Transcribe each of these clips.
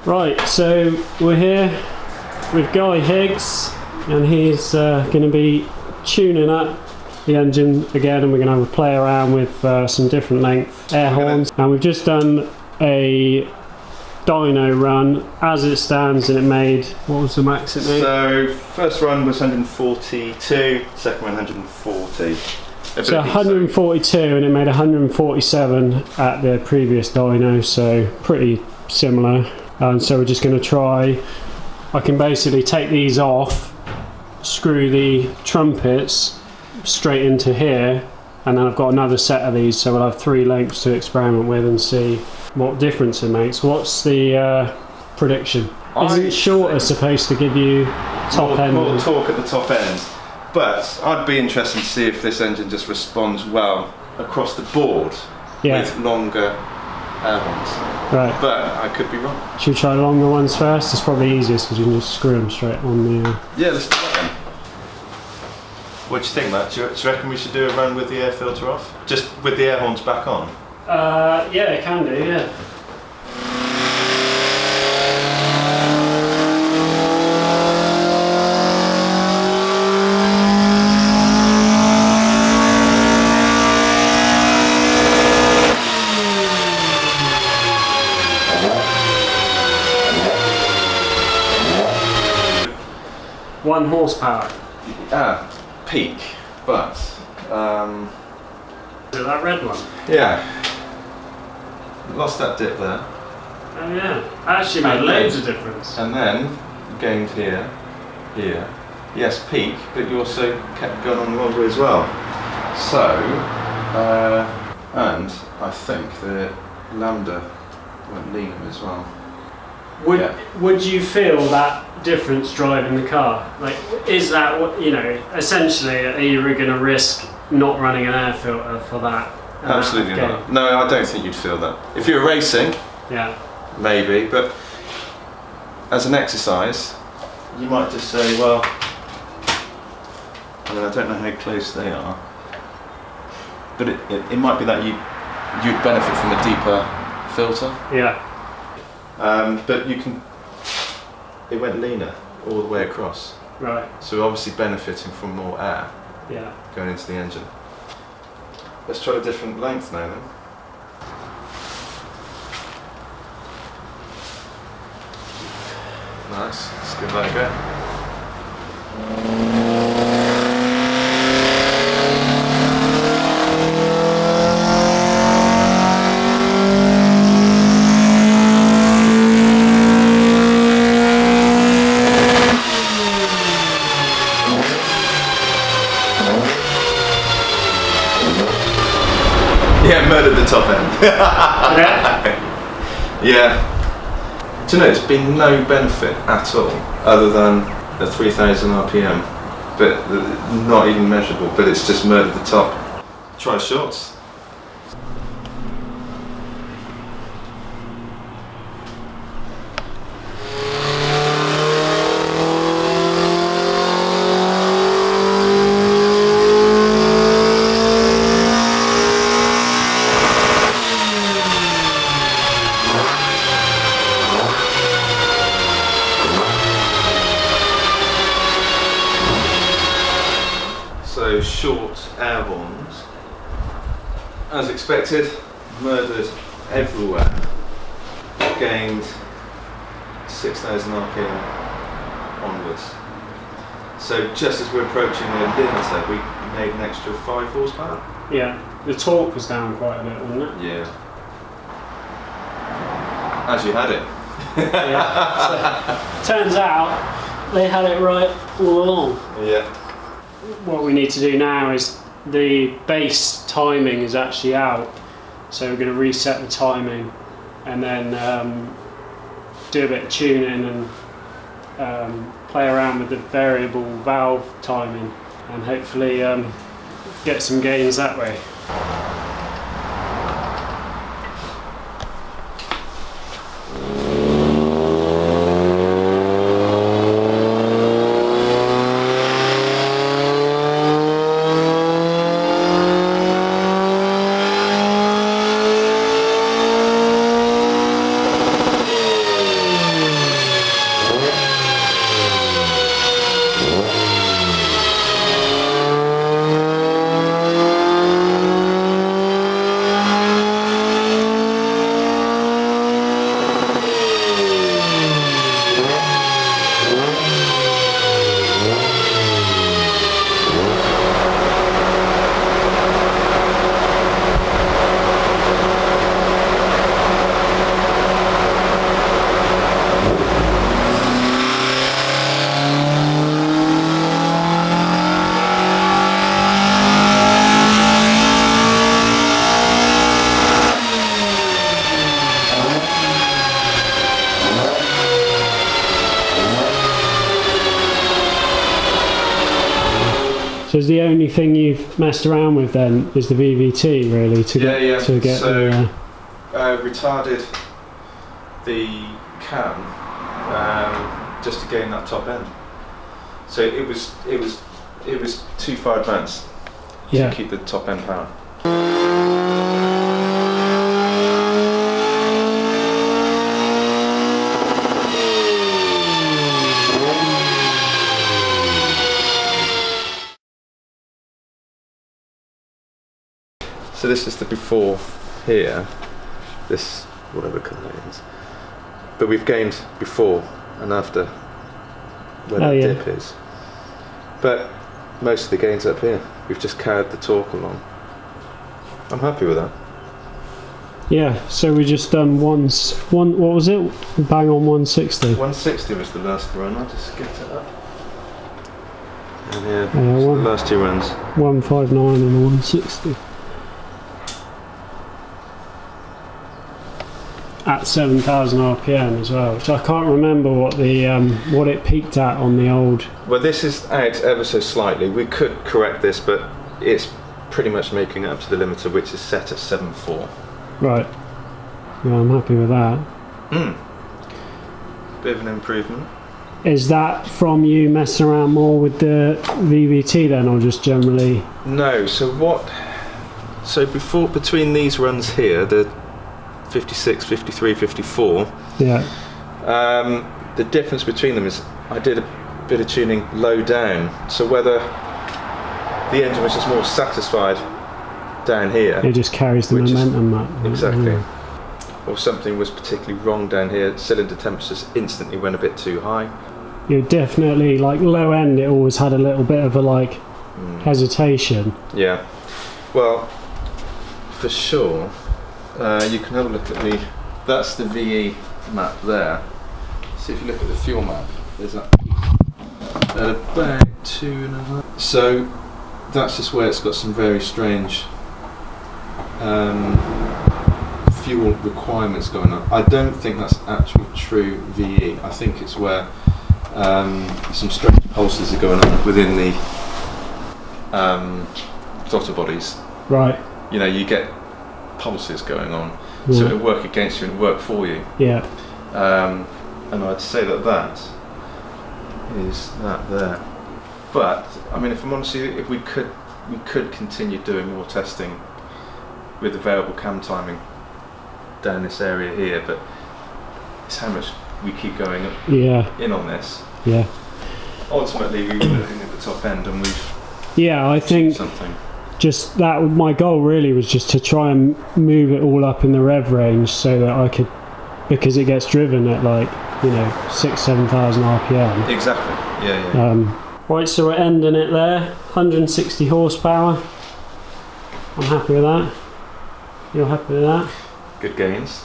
Right, so we're here with Guy Higgs, and he's going to be tuning up the engine again, and we're going to have a play around with some different length air horns. And we've just done a dyno run as it stands, and it made, what was the max it made? So first run was 142, second one 140. So 142, and it made 147 at the previous dyno, so pretty similar. And so we're just going to try, I can basically take these off, screw the trumpets straight into here, and then I've got another set of these, so we'll have 3 lengths to experiment with and see what difference it makes. What's the prediction? Isn't shorter supposed to give you top end? More torque at the top end, but I'd be interested to see if this engine just responds well across the board with longer air horns. Right. But I could be wrong. Should we try longer ones first? It's probably easiest because you can just screw them straight on the... Yeah, let's do that then. What do you think, Matt? Do you reckon we should do a run with the air filter off? Just with the air horns back on? Yeah, it can do, yeah. One horsepower. Peak, but is it that red one? yeah, lost that dip there. Oh yeah, actually made loads of difference. And then gained here. Yes, peak, but you also kept going on longer as well. So, and I think the lambda went leaner as well. Would you feel that difference driving the car? Like, is that what, you know, essentially, are you going to risk not running an air filter for that? Absolutely not. No, I don't think you'd feel that. If you were racing, yeah, maybe, but as an exercise, you might just say, well, I mean, I don't know how close they are, but it might be that you'd benefit from a deeper filter. Yeah. But you can, it went leaner all the way across. Right. So we're obviously benefiting from more air going into the engine. Let's try a different length now then. Nice, let's give that a go. Yeah, murdered the top end. Yeah. Do you know, it's been no benefit at all, other than the 3000 RPM, but not even measurable, but it's just murdered the top. Try shorts. So short air horns, as expected, murdered everywhere. Gained 6000 RPM onwards. So just as we're approaching the limiter, we made an extra 5 horsepower. Yeah, the torque was down quite a bit, wasn't it? Yeah. As you had it. Yeah. So, turns out they had it right all along. Yeah. What we need to do now is the base timing is actually out, so we're going to reset the timing and then do a bit of tuning and play around with the variable valve timing and hopefully get some gains that way. So is the only thing you've messed around with then is the VVT really to get so retarded the cam just to gain that top end. So it was too far advanced to keep the top end power. So this is the before here, this whatever colour it is. But we've gained before and after where the dip is. But most of the gains up here. We've just carried the torque along. I'm happy with that. Yeah, so we just done what was it? Bang on 160. 160 was the last run. I'll just get it up. And the last two runs. 159 and 160. At 7,000 RPM as well, which I can't remember what the what it peaked at on the old. Well, this is out ever so slightly. We could correct this, but it's pretty much making it up to the limiter, which is set at 7.4. Right. Yeah, I'm happy with that. Bit of an improvement. Is that from you messing around more with the VVT then, or just generally? No. So before, between these runs here, the 56, 53, 54. Yeah. The difference between them is I did a bit of tuning low down, so whether the engine was just more satisfied down here, it just carries the momentum up. Exactly. Or something was particularly wrong down here. Cylinder temperatures instantly went a bit too high. You're definitely like low end. It always had a little bit of a hesitation. Yeah. Well, for sure. You can have a look at that's the VE map there. So if you look at the fuel map, there's that at about 2.5. So that's just where it's got some very strange fuel requirements going on. I don't think that's actually true VE. I think it's where some strange pulses are going on within the throttle bodies. Right. You know, you get pulses going on, so it'll work against you and work for you. Yeah. And I'd say that is that there. But I mean, if I'm honest with you, if we could continue doing more testing with the variable cam timing down this area here, but it's how much we keep going in on this. Yeah. Ultimately, we were looking at the top end, and we've I think something. Just that, my goal really was just to try and move it all up in the rev range so that I could, because it gets driven at 6,000-7,000 RPM. Exactly. Yeah. Right, so we're ending it there. 160 horsepower. I'm happy with that. You're happy with that? Good gains.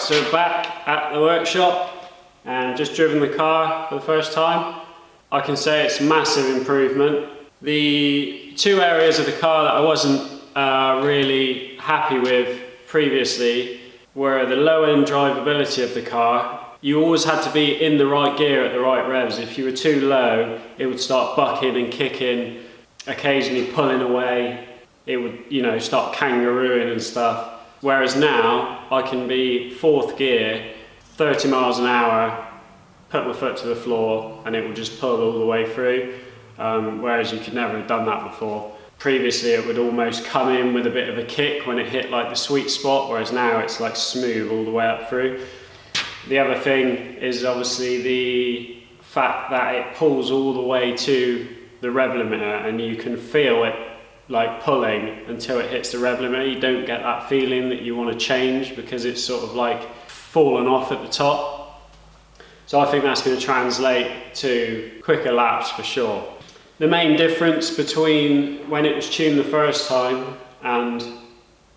so back at the workshop and just driven the car for the first time. I can say it's massive improvement. The two areas of the car that I wasn't really happy with previously were the low-end drivability of the car. You always had to be in the right gear at the right revs. If you were too low, it would start bucking and kicking, occasionally pulling away. It would, you know, start kangarooing and stuff. Whereas now, I can be fourth gear, 30 miles an hour, put my foot to the floor, and it will just pull all the way through. Whereas you could never have done that before. Previously, it would almost come in with a bit of a kick when it hit like the sweet spot, whereas now it's like smooth all the way up through. The other thing is obviously the fact that it pulls all the way to the rev limiter, and you can feel it like pulling until it hits the rev limiter. You don't get that feeling that you want to change because it's sort of like fallen off at the top. So I think that's going to translate to quicker laps for sure. The main difference between when it was tuned the first time and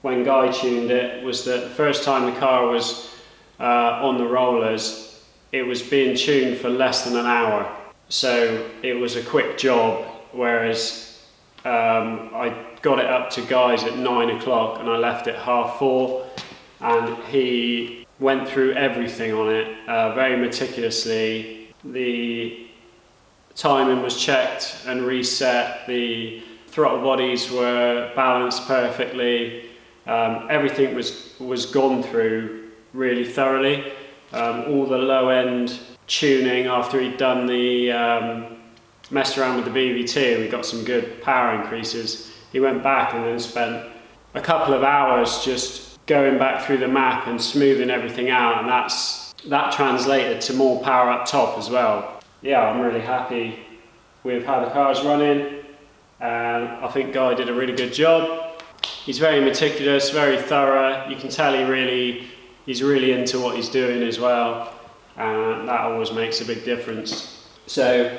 when Guy tuned it was that the first time the car was on the rollers, it was being tuned for less than an hour. So it was a quick job, whereas I got it up to Guy's at 9 o'clock and I left at 4:30, and he went through everything on it very meticulously. The timing was checked and reset, the throttle bodies were balanced perfectly, everything was gone through really thoroughly. All the low end tuning after he'd done the messed around with the VVT, we got some good power increases. He went back and then spent a couple of hours just going back through the map and smoothing everything out, and that translated to more power up top as well. Yeah, I'm really happy with how the car's running, and I think Guy did a really good job. He's very meticulous, very thorough. You can tell he's really into what he's doing as well, and that always makes a big difference. So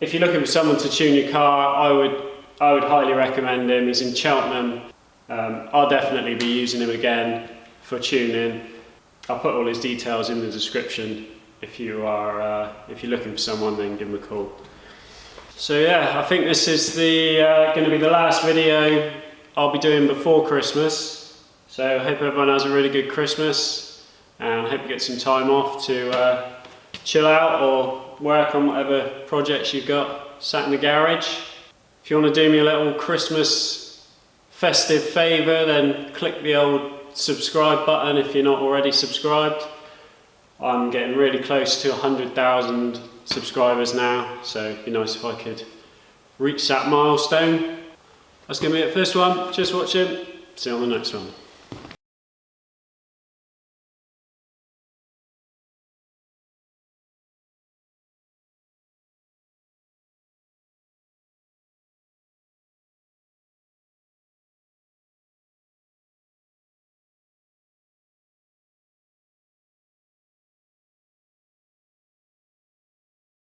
if you're looking for someone to tune your car, I would highly recommend him. He's in Cheltenham. I'll definitely be using him again for tuning. I'll put all his details in the description. If you're looking for someone, then give him a call. So yeah, I think this is going to be the last video I'll be doing before Christmas. So I hope everyone has a really good Christmas, and I hope you get some time off to chill out or work on whatever projects you've got sat in the garage. If you want to do me a little Christmas festive favour, then click the old subscribe button if you're not already subscribed. I'm getting really close to 100,000 subscribers now, so it'd be nice if I could reach that milestone. That's going to be it for this one. Cheers for watching. See you on the next one.